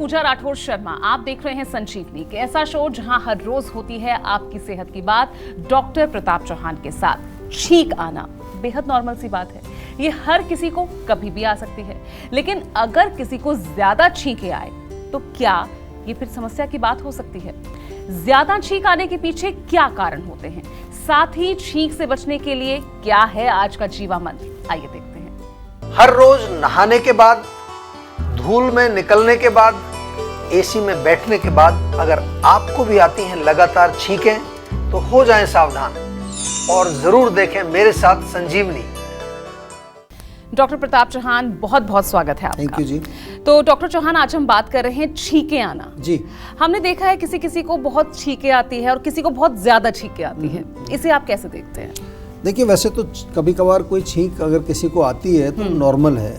पूजा राठौर शर्मा। आप देख रहे हैं संजीवनी, एक ऐसा शो जहां हर रोज होती है आपकी सेहत की बात डॉक्टर प्रताप चौहान के साथ। छींक आना बेहद नॉर्मल सी बात है, ये हर किसी को कभी भी आ सकती है। लेकिन अगर किसी को ज्यादा छींकें आए तो क्या ये फिर समस्या की बात हो सकती है? ज्यादा छींक आने के पीछे क्या कारण होते हैं? साथ ही छींक से बचने के लिए क्या है आज का जीवा मंत्र, आइए देखते हैं। हर रोज नहाने के बाद, धूल में निकलने के बाद, एसी में बैठने के बाद अगर आपको भी आती हैं लगातार छींकें तो हो जाएं सावधान और जरूर देखें मेरे साथ संजीवनी। डॉक्टर प्रताप चौहान, बहुत बहुत स्वागत है आपका। थैंक यू जी। तो डॉक्टर चौहान, आज हम बात कर रहे हैं छींकें आना। जी, हमने देखा है किसी किसी को बहुत छींकें आती है और किसी को बहुत ज्यादा छींकें आती है, इसे आप कैसे देखते हैं? देखिए, वैसे तो कभी कभार कोई छींक अगर किसी को आती है तो नॉर्मल है,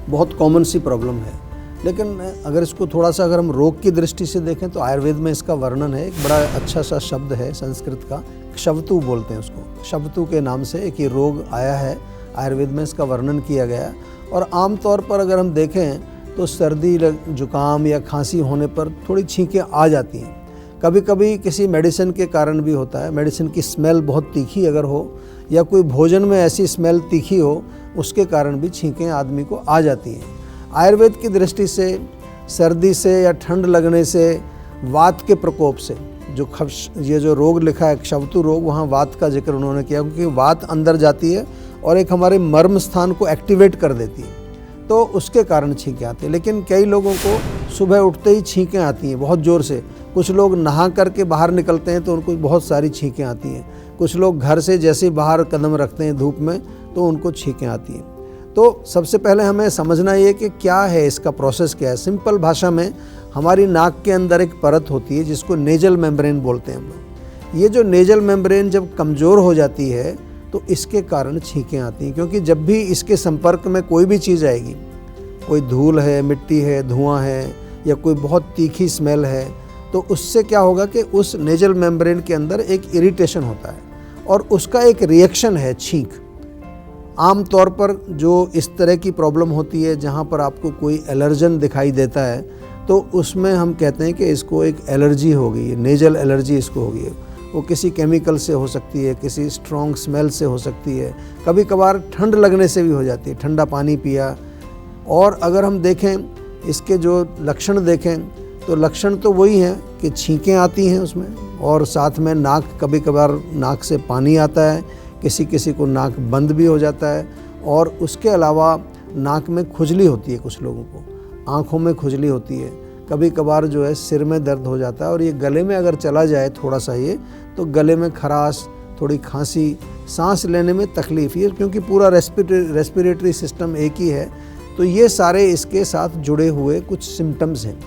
बहुत कॉमन सी प्रॉब्लम है। लेकिन अगर इसको थोड़ा सा अगर हम रोग की दृष्टि से देखें तो आयुर्वेद में इसका वर्णन है, एक बड़ा अच्छा सा शब्द है संस्कृत का, क्षवतु बोलते हैं उसको। क्षवतु के नाम से एक ये रोग आया है, आयुर्वेद में इसका वर्णन किया गया। और आम तौर पर अगर हम देखें तो सर्दी, जुकाम या खांसी होने पर थोड़ी छींकें आ जाती हैं। कभी कभी किसी मेडिसिन के कारण भी होता है, मेडिसिन की स्मेल बहुत तीखी अगर हो या कोई भोजन में ऐसी स्मेल तीखी हो, उसके कारण भी छींकें आदमी को आ जाती हैं। आयुर्वेद की दृष्टि से सर्दी से या ठंड लगने से, वात के प्रकोप से, ये जो रोग लिखा है क्षवतु रोग, वहाँ वात का जिक्र उन्होंने किया क्योंकि वात अंदर जाती है और एक हमारे मर्म स्थान को एक्टिवेट कर देती है, तो उसके कारण छींकें आती है। लेकिन कई लोगों को सुबह उठते ही छींकें आती हैं बहुत ज़ोर से। कुछ लोग नहा करके बाहर निकलते हैं तो उनको बहुत सारी छींकें आती हैं। कुछ लोग घर से जैसे बाहर कदम रखते हैं धूप में तो उनको छींकें आती हैं। तो सबसे पहले हमें समझना ये कि क्या है, इसका प्रोसेस क्या है। सिंपल भाषा में हमारी नाक के अंदर एक परत होती है जिसको नेजल मेम्ब्रेन बोलते हैं हम लोग। ये जो नेजल मेम्ब्रेन जब कमज़ोर हो जाती है तो इसके कारण छींकें आती हैं, क्योंकि जब भी इसके संपर्क में कोई भी चीज़ आएगी, कोई धूल है, मिट्टी है, धुआं है या कोई बहुत तीखी स्मेल है, तो उससे क्या होगा कि उस नेजल मेम्ब्रेन के अंदर एक इरिटेशन होता है और उसका एक रिएक्शन है छींक। आम तौर पर जो इस तरह की प्रॉब्लम होती है जहाँ पर आपको कोई एलर्जन दिखाई देता है तो उसमें हम कहते हैं कि इसको एक एलर्जी हो गई है, नेजल एलर्जी इसको हो गई है। वो किसी केमिकल से हो सकती है, किसी स्ट्रॉन्ग स्मेल से हो सकती है, कभी कभार ठंड लगने से भी हो जाती है, ठंडा पानी पिया। और अगर हम देखें इसके जो लक्षण देखें तो लक्षण तो वही हैं कि छींकें आती हैं उसमें, और साथ में नाक, कभी कभार नाक से पानी आता है, किसी किसी को नाक बंद भी हो जाता है, और उसके अलावा नाक में खुजली होती है, कुछ लोगों को आँखों में खुजली होती है, कभी कभार जो है सिर में दर्द हो जाता है, और ये गले में अगर चला जाए थोड़ा सा ये, तो गले में खराश, थोड़ी खांसी, सांस लेने में तकलीफ, ये क्योंकि पूरा रेस्पिरेटरी सिस्टम एक ही है, तो ये सारे इसके साथ जुड़े हुए कुछ सिम्टम्स हैं।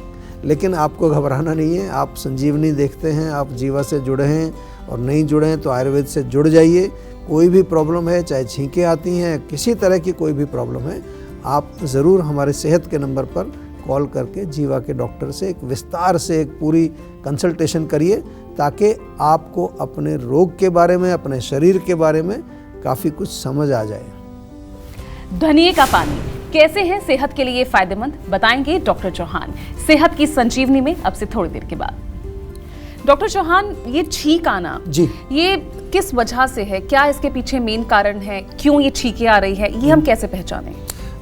लेकिन आपको घबराना नहीं है, आप संजीवनी देखते हैं, आप जीवा से जुड़े हैं, और नहीं जुड़े हैं तो आयुर्वेद से जुड़ जाइए। कोई भी प्रॉब्लम है, चाहे छींकें आती हैं, किसी तरह की कोई भी प्रॉब्लम है, आप ज़रूर हमारे सेहत के नंबर पर कॉल करके जीवा के डॉक्टर से एक विस्तार से एक पूरी कंसल्टेशन करिए, ताकि आपको अपने रोग के बारे में, अपने शरीर के बारे में काफ़ी कुछ समझ आ जाए। धनिये का पानी कैसे है सेहत के लिए फायदेमंद, बताएंगे डॉक्टर चौहान सेहत की संजीवनी में अब से थोड़ी देर के बाद। डॉक्टर चौहान, ये छींक आना जी, ये किस वजह से है? क्या इसके पीछे मेन कारण है? क्यों ये छींकें आ रही है? ये हम कैसे पहचानें?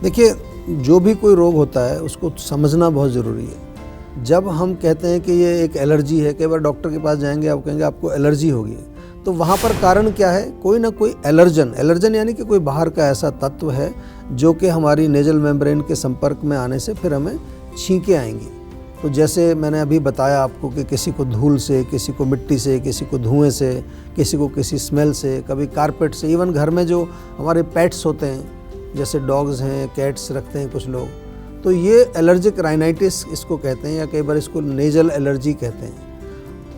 देखिए, जो भी कोई रोग होता है उसको समझना बहुत ज़रूरी है। जब हम कहते हैं कि ये एक एलर्जी है, कई बार डॉक्टर के पास जाएंगे, आप कहेंगे आपको एलर्जी होगी, तो वहाँ पर कारण क्या है? कोई ना कोई एलर्जन यानी कि कोई बाहर का ऐसा तत्व है जो कि हमारी नेजल मेम्ब्रेन के संपर्क में आने से फिर हमें छींकें आएंगी। तो जैसे मैंने अभी बताया आपको कि किसी को धूल से, किसी को मिट्टी से, किसी को धुएं से, किसी को किसी स्मेल से, कभी कारपेट से, इवन घर में जो हमारे पेट्स होते हैं, जैसे डॉग्स हैं, कैट्स रखते हैं कुछ लोग, तो ये एलर्जिक राइनाइटिस इसको कहते हैं, या कई बार इसको नेजल एलर्जी कहते हैं।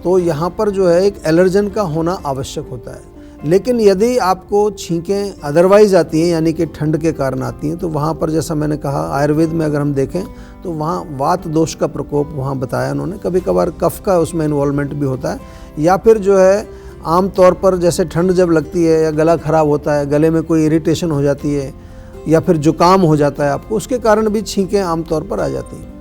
तो यहाँ पर जो है एक एलर्जन का होना आवश्यक होता है। लेकिन यदि आपको छींकें अदरवाइज आती हैं, यानी कि ठंड के कारण आती हैं, तो वहाँ पर जैसा मैंने कहा, आयुर्वेद में अगर हम देखें तो वहाँ वात दोष का प्रकोप वहाँ बताया उन्होंने। कभी कभार कफ का उसमें इन्वॉल्वमेंट भी होता है, या फिर जो है आम तौर पर जैसे ठंड जब लगती है या गला ख़राब होता है, गले में कोई इरिटेशन हो जाती है, या फिर जुकाम हो जाता है आपको, उसके कारण भी छींकें आम तौर पर आ जाती हैं।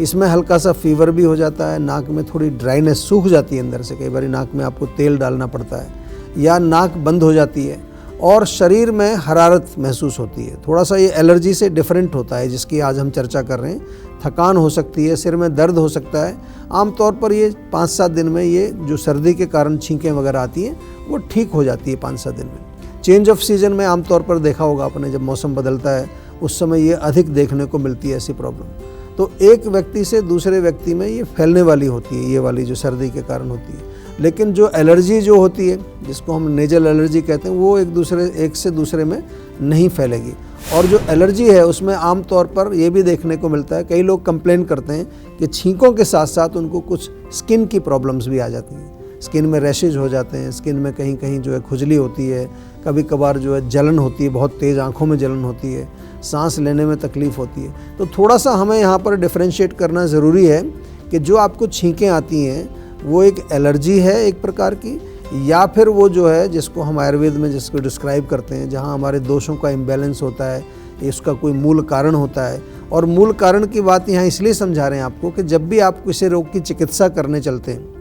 इसमें हल्का सा फीवर भी हो जाता है, नाक में थोड़ी ड्राइनेस, सूख जाती है अंदर से, कई बार नाक में आपको तेल डालना पड़ता है, या नाक बंद हो जाती है, और शरीर में हरारत महसूस होती है। थोड़ा सा ये एलर्जी से डिफरेंट होता है, जिसकी आज हम चर्चा कर रहे हैं। थकान हो सकती है, सिर में दर्द हो सकता है। आमतौर पर ये 5-7 दिन में ये जो सर्दी के कारण छींकें वगैरह आती हैं वो ठीक हो जाती है 5-7 दिन में। चेंज ऑफ सीजन में आमतौर पर देखा होगा आपने, जब मौसम बदलता है उस समय ये अधिक देखने को मिलती है ऐसी प्रॉब्लम। तो एक व्यक्ति से दूसरे व्यक्ति में ये फैलने वाली होती है, ये वाली जो सर्दी के कारण होती है। लेकिन जो एलर्जी जो होती है, जिसको हम नेजल एलर्जी कहते हैं, वो एक से दूसरे में नहीं फैलेगी। और जो एलर्जी है उसमें आम तौर पर ये भी देखने को मिलता है, कई लोग कंप्लेन करते हैं कि छींकों के साथ साथ उनको कुछ स्किन की प्रॉब्लम्स भी आ जाती हैं। स्किन में रैशेज हो जाते हैं, स्किन में कहीं कहीं जो है खुजली होती है, कभी कभार जो है जलन होती है, बहुत तेज़ आँखों में जलन होती है, सांस लेने में तकलीफ़ होती है। तो थोड़ा सा हमें यहाँ पर डिफ्रेंशिएट करना ज़रूरी है कि जो आपको छींकें आती हैं वो एक एलर्जी है एक प्रकार की, या फिर वो जो है जिसको हम आयुर्वेद में जिसको डिस्क्राइब करते हैं, जहाँ हमारे दोषों का इम्बैलेंस होता है, इसका कोई मूल कारण होता है। और मूल कारण की बात यहाँ इसलिए समझा रहे हैं आपको कि जब भी आप किसी रोग की चिकित्सा करने चलते हैं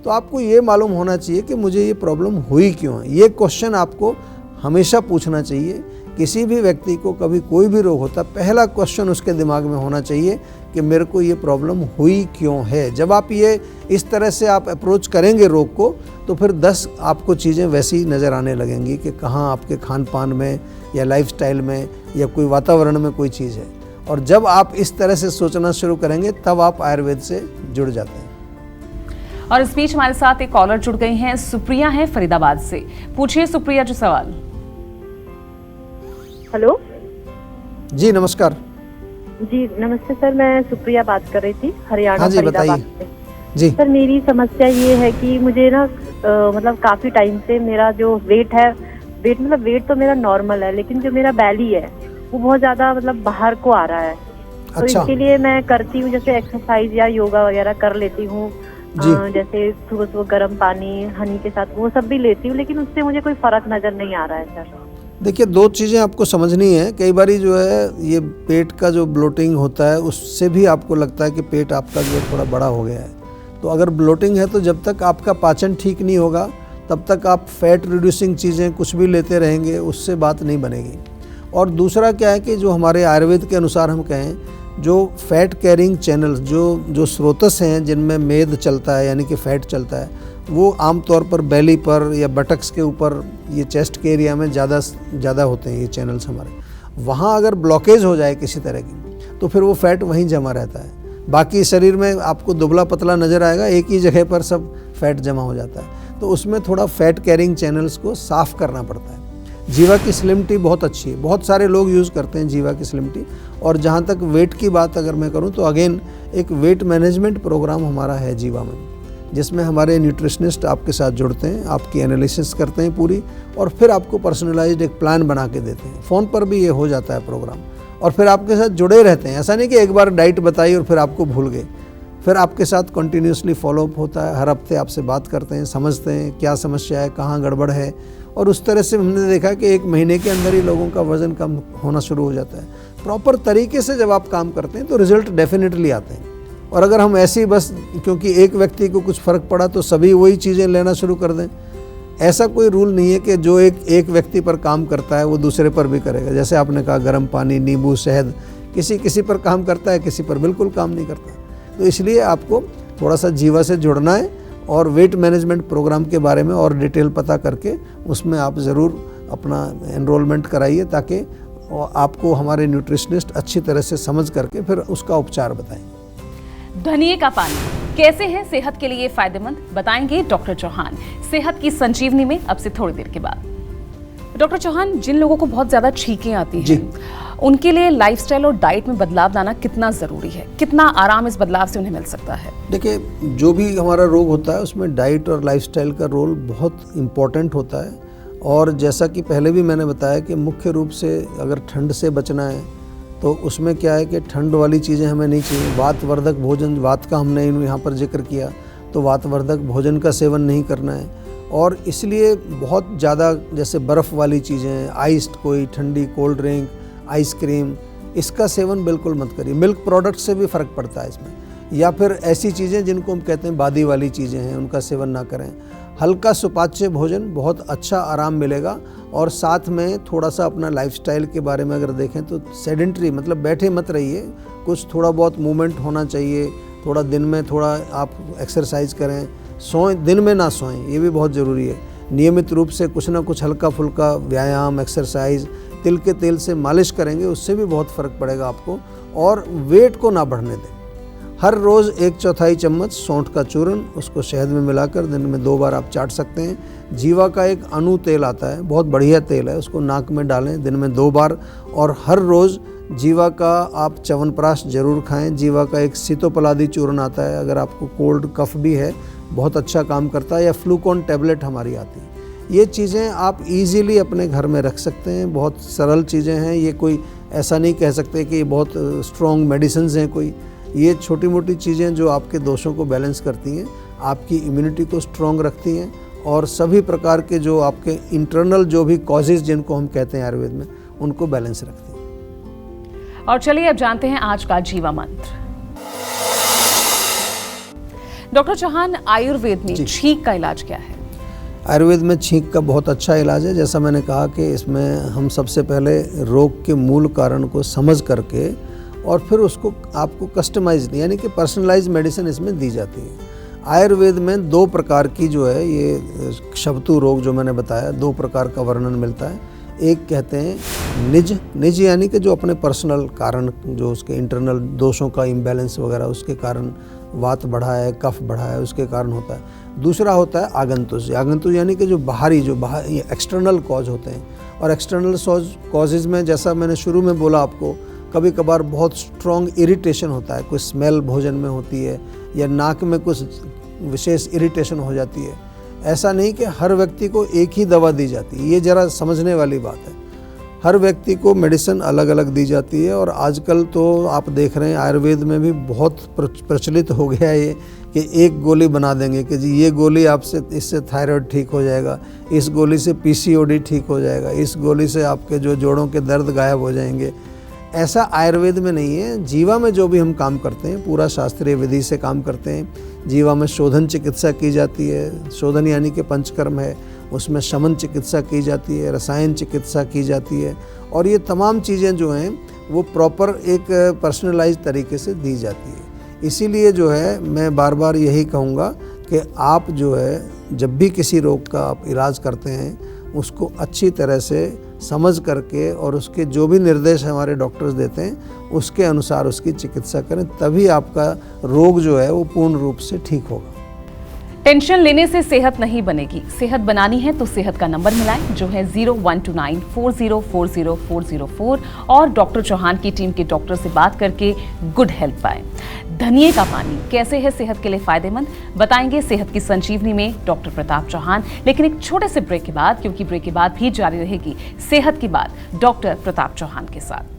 तो आपको ये मालूम होना चाहिए कि मुझे ये प्रॉब्लम हुई क्यों है। ये क्वेश्चन आपको हमेशा पूछना चाहिए। किसी भी व्यक्ति को कभी कोई भी रोग होता, पहला क्वेश्चन उसके दिमाग में होना चाहिए कि मेरे को ये प्रॉब्लम हुई क्यों है। जब आप ये इस तरह से आप अप्रोच करेंगे रोग को, तो फिर 10 आपको चीज़ें वैसी नज़र आने लगेंगी कि कहाँ आपके खान पान में या लाइफस्टाइल में या कोई वातावरण में कोई चीज़ है। और जब आप इस तरह से सोचना शुरू करेंगे तब आप आयुर्वेद से जुड़ जाते हैं। और इस बीच हमारे साथ एक कॉलर जुड़ गई हैं, सुप्रिया हैं फरीदाबाद से। पूछिए सुप्रिया जी सवाल। हेलो जी नमस्कार। जी नमस्ते सर, मैं सुप्रिया बात कर रही थी, हरियाणा हाँ जी, फरीदाबाद बताइए। से। जी सर मेरी समस्या ये है कि मुझे ना मतलब काफी टाइम से मेरा जो वेट है, वेट तो मेरा नॉर्मल है, लेकिन जो मेरा बैली है वो बहुत ज्यादा मतलब बाहर को आ रहा है। तो अच्छा। इसके लिए मैं करती हूँ, जैसे एक्सरसाइज या योगा वगैरह कर लेती हूँ, जैसे सुबह सुबह गर्म पानी हनी के साथ वो सब भी लेती हूँ, लेकिन उससे मुझे कोई फर्क नजर नहीं आ रहा है सर। देखिए, 2 चीज़ें आपको समझनी है। कई बारी जो है ये पेट का जो ब्लोटिंग होता है उससे भी आपको लगता है कि पेट आपका जो थोड़ा बड़ा हो गया है। तो अगर ब्लोटिंग है तो जब तक आपका पाचन ठीक नहीं होगा तब तक आप फैट रिड्यूसिंग चीज़ें कुछ भी लेते रहेंगे, उससे बात नहीं बनेगी। और दूसरा क्या है कि जो हमारे आयुर्वेद के अनुसार हम कहें, जो फैट कैरिंग चैनल्स जो स्रोतस हैं जिनमें मेद चलता है यानी कि फैट चलता है, वो आमतौर पर बेली पर या बटक्स के ऊपर, ये चेस्ट के एरिया में ज़्यादा होते हैं ये चैनल्स हमारे। वहाँ अगर ब्लॉकेज हो जाए किसी तरह की तो फिर वो फैट वहीं जमा रहता है। बाकी शरीर में आपको दुबला पतला नज़र आएगा, एक ही जगह पर सब फैट जमा हो जाता है। तो उसमें थोड़ा फैट कैरिंग चैनल्स को साफ़ करना पड़ता है। जीवा की स्लिम टी बहुत अच्छी है, बहुत सारे लोग यूज़ करते हैं जीवा की स्लिम टी। और जहाँ तक वेट की बात अगर मैं करूँ तो अगेन एक वेट मैनेजमेंट प्रोग्राम हमारा है जीवा में, जिसमें हमारे न्यूट्रिशनिस्ट आपके साथ जुड़ते हैं, आपकी एनालिसिस करते हैं पूरी, और फिर आपको पर्सनलाइज्ड एक प्लान बना के देते हैं। फ़ोन पर भी ये हो जाता है प्रोग्राम, और फिर आपके साथ जुड़े रहते हैं। ऐसा नहीं कि एक बार डाइट बताई और फिर आपको भूल गए, फिर आपके साथ कंटिन्यूसली फॉलोअप होता है। हर हफ्ते आपसे बात करते हैं, समझते हैं क्या समस्या है, कहाँ गड़बड़ है। और उस तरह से हमने देखा कि 1 महीने के अंदर ही लोगों का वज़न कम होना शुरू हो जाता है। प्रॉपर तरीके से जब आप काम करते हैं तो रिजल्ट डेफिनेटली आते हैं। और अगर हम ऐसे ही बस क्योंकि एक व्यक्ति को कुछ फ़र्क पड़ा तो सभी वही चीज़ें लेना शुरू कर दें, ऐसा कोई रूल नहीं है कि जो एक व्यक्ति पर काम करता है वो दूसरे पर भी करेगा। जैसे आपने कहा गर्म पानी, नींबू, शहद, किसी पर काम करता है, किसी पर बिल्कुल काम नहीं करता। तो इसलिए आपको थोड़ा सा जीवा से जुड़ना है और वेट मैनेजमेंट प्रोग्राम के बारे में और डिटेल पता करके उसमें आप ज़रूर अपना एनरोलमेंट कराइए, ताकि आपको हमारे न्यूट्रिशनिस्ट अच्छी तरह से समझ करके फिर उसका उपचार बताएं। धनिए का पानी कैसे है सेहत के लिए फायदेमंद, बताएंगे डॉक्टर चौहान सेहत की संजीवनी में अब से थोड़ी देर के बाद। डॉक्टर चौहान, जिन लोगों को बहुत ज्यादा छींकें आती हैं, उनके लिए लाइफस्टाइल और डाइट में बदलाव लाना कितना जरूरी है, कितना आराम इस बदलाव से उन्हें मिल सकता है? देखिए, जो भी हमारा रोग होता है उसमें डाइट और लाइफस्टाइल का रोल बहुत इम्पोर्टेंट होता है। और जैसा कि पहले भी मैंने बताया कि मुख्य रूप से अगर ठंड से बचना है तो उसमें क्या है कि ठंड वाली चीज़ें हमें नहीं चाहिए। वातवर्धक भोजन, वात का हमने यहाँ पर जिक्र किया, तो वातवर्धक भोजन का सेवन नहीं करना है। और इसलिए बहुत ज़्यादा जैसे बर्फ़ वाली चीज़ें, आइस्ड कोई ठंडी कोल्ड ड्रिंक, आइसक्रीम, इसका सेवन बिल्कुल मत करिए। मिल्क प्रोडक्ट से भी फ़र्क पड़ता है इसमें। या फिर ऐसी चीज़ें जिनको हम कहते हैं बादी वाली चीज़ें हैं, उनका सेवन ना करें। हल्का सुपाच्य भोजन, बहुत अच्छा आराम मिलेगा। और साथ में थोड़ा सा अपना लाइफस्टाइल के बारे में अगर देखें तो सेडेंट्री मतलब बैठे मत रहिए, कुछ थोड़ा बहुत मूवमेंट होना चाहिए। थोड़ा दिन में थोड़ा आप एक्सरसाइज करें, सोएं, दिन में ना सोएं, ये भी बहुत ज़रूरी है। नियमित रूप से कुछ ना कुछ हल्का फुल्का व्यायाम, एक्सरसाइज, तिल के तेल से मालिश करेंगे, उससे भी बहुत फ़र्क पड़ेगा आपको। और वेट को ना बढ़ने दें। हर रोज़ 1/4 चम्मच सौंठ का चूर्ण, उसको शहद में मिलाकर दिन में 2 बार आप चाट सकते हैं। जीवा का एक अनु तेल आता है, बहुत बढ़िया तेल है, उसको नाक में डालें दिन में 2 बार। और हर रोज़ जीवा का आप च्यवनप्राश जरूर खाएं। जीवा का एक सीतोपलादी चूर्ण आता है, अगर आपको कोल्ड कफ भी है, बहुत अच्छा काम करता है। या फ्लूकॉन टैबलेट हमारी आती है। ये चीज़ें आप इजीली अपने घर में रख सकते हैं, बहुत सरल चीज़ें हैं। ये कोई ऐसा नहीं कह सकते कि ये बहुत स्ट्रॉन्ग मेडिसिन्स हैं कोई। ये छोटी मोटी चीज़ें जो आपके दोषों को बैलेंस करती हैं, आपकी इम्यूनिटी को स्ट्रॉन्ग रखती हैं, और सभी प्रकार के जो आपके इंटरनल जो भी कॉजेज़ जिनको हम कहते हैं आयुर्वेद में, उनको बैलेंस रखती हैं। और चलिए अब जानते हैं आज का जीवा मंत्र। डॉक्टर चौहान, आयुर्वेद में छींक का इलाज क्या है? आयुर्वेद में छींक का बहुत अच्छा इलाज है। जैसा मैंने कहा कि इसमें हम सबसे पहले रोग के मूल कारण को समझ करके और फिर उसको आपको कस्टमाइज यानी कि पर्सनलाइज मेडिसिन इसमें दी जाती है। आयुर्वेद में 2 प्रकार की जो है ये क्षवतु रोग जो मैंने बताया, 2 प्रकार का वर्णन मिलता है। एक कहते हैं निज यानी कि जो अपने पर्सनल कारण, जो उसके इंटरनल दोषों का इम्बैलेंस वगैरह उसके कारण वात बढ़ा है, कफ बढ़ा है, उसके कारण होता है। दूसरा होता है आगंतुज यानी कि जो बाहरी एक्सटर्नल कॉज होते हैं। और एक्सटर्नल कॉजेज़ में जैसा मैंने शुरू में बोला आपको, कभी कभार बहुत स्ट्रॉन्ग इरिटेशन होता है, कोई स्मेल भोजन में होती है या नाक में कुछ विशेष इरिटेशन हो जाती है। ऐसा नहीं कि हर व्यक्ति को एक ही दवा दी जाती है, ये ज़रा समझने वाली बात है। हर व्यक्ति को मेडिसिन अलग अलग दी जाती है। और आजकल तो आप देख रहे हैं आयुर्वेद में भी बहुत प्रचलित हो गया है ये कि एक गोली बना देंगे कि जी ये गोली आपसे, इससे थायराइड ठीक हो जाएगा, इस गोली से पीसीओडी ठीक हो जाएगा, इस गोली से आपके जो जोड़ों के दर्द गायब हो जाएंगे। ऐसा आयुर्वेद में नहीं है। जीवा में जो भी हम काम करते हैं पूरा शास्त्रीय विधि से काम करते हैं। जीवा में शोधन चिकित्सा की जाती है, शोधन यानी कि पंचकर्म है, उसमें शमन चिकित्सा की जाती है, रसायन चिकित्सा की जाती है। और ये तमाम चीज़ें जो हैं वो प्रॉपर एक पर्सनलाइज तरीके से दी जाती है। इसीलिए जो है मैं बार बार यही कहूँगा कि आप जो है जब भी किसी रोग का आप इलाज करते हैं उसको अच्छी तरह से समझ करके और उसके जो भी निर्देश हमारे डॉक्टर्स देते हैं उसके अनुसार उसकी चिकित्सा करें, तभी आपका रोग जो है वो पूर्ण रूप से ठीक होगा। टेंशन लेने से सेहत नहीं बनेगी। सेहत बनानी है तो सेहत का नंबर मिलाएं जो है 0129404040 और डॉक्टर चौहान की टीम के डॉक्टर से बात करके गुड हेल्थ पाएं। धनिये का पानी कैसे है सेहत के लिए फायदेमंद, बताएंगे सेहत की संजीवनी में डॉक्टर प्रताप चौहान। लेकिन एक छोटे से ब्रेक के बाद, क्योंकि ब्रेक के बाद भी जारी रहेगी सेहत की बात डॉक्टर प्रताप चौहान के साथ।